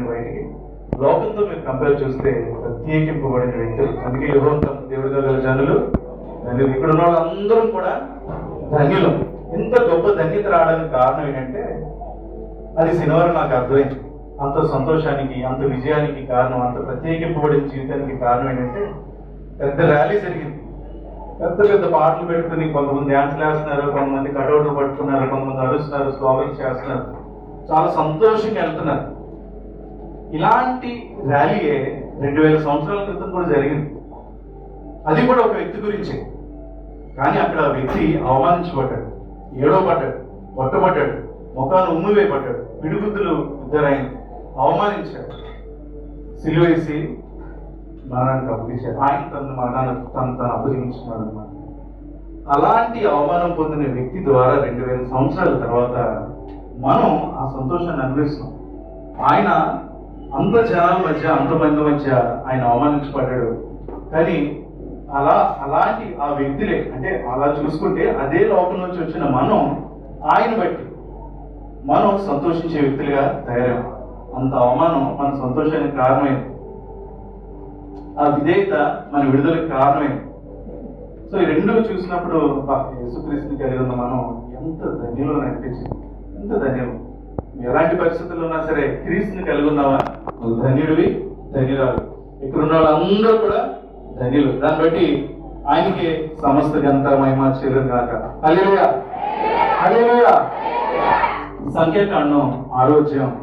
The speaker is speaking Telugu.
కానీ బయటికి లోకంతో మీరు కంపేర్ చూస్తే ప్రత్యేకింపబడిన వ్యక్తులు. అందుకే యెహోవా దేవుడిగా గల జనులు ధన్యులు. ఇక్కడ ఉన్న వాళ్ళందరూ కూడా ధన్యులు. ఇంత గొప్ప ధన్యత రావడానికి కారణం ఏంటంటే అది శనివారం నాకు అర్థమైంది. అంత సంతోషానికి, అంత విజయానికి కారణం, అంత ప్రత్యేకింపబడిన జీవితానికి కారణం ఏంటంటే పెద్ద ర్యాలీ జరిగింది. పెద్ద పెద్ద పాటలు పెట్టుకుని కొంతమంది డ్యాన్స్లు వేస్తున్నారు, కొంతమంది కటౌట్లు పట్టుకున్నారు, కొంతమంది అరుస్తున్నారు, స్లోగన్స్ చేస్తున్నారు, చాలా సంతోషంగా వెళ్తున్నారు. ఇలాంటి ర్యాలీయే 2000 సంవత్సరాల క్రితం కూడా జరిగింది. అది కూడా ఒక వ్యక్తి గురించి. కానీ అక్కడ ఆ వ్యక్తి అవమానించబడ్డాడు, ఏడవబడ్డాడు, కొట్టబడ్డాడు, ముఖాన్ని ఉమ్మివేయబడ్డాడు, పిడిగుద్దులు ఇద్దరైన అవమానించాడు, సిలువేసి మరణానికి అప్పగించాడు. ఆయన తన మరణాన్ని తను అప్పగించుకున్నాడు అన్నమాట. అలాంటి అవమానం పొందిన వ్యక్తి ద్వారా 2000 సంవత్సరాల తర్వాత మనం ఆ సంతోషాన్ని అనుభవిస్తున్నాం. ఆయన అంత జనాల మధ్య, అంతమంది మధ్య ఆయన అవమానించబడ్డాడు. కానీ అలాంటి ఆ వ్యక్తులే, అంటే అలా చూసుకుంటే అదే లోకం నుంచి వచ్చిన మనం ఆయన బట్టి మనం సంతోషించే వ్యక్తులుగా తయారయ్యాం. అంత అవమానం మన సంతోషానికి కారణమైంది, ఆ విధేయత మన విడుదలకు కారణమైంది. సో ఈ రెండు చూసినప్పుడు యేసుక్రీస్తుని కలిగి ఉన్న మనం ఎంత ధన్యులు అనిపించింది. ఎంత ధన్యులు. ఎలాంటి పరిస్థితుల్లో ఉన్నా సరే క్రీస్తుని కలిగి ఉన్నావా, నువ్వు ధన్యుడివి, ధన్యురాలు. ఇక్కడ ఉన్న వాళ్ళందరూ కూడా ధన్యులు. దాన్ని బట్టి ఆయనకి సమస్త ఘనత మహిమ చెల్లును గాక. హల్లెలూయా, హల్లెలూయా. సంఖ్యాకాండం 6వ అధ్యాయం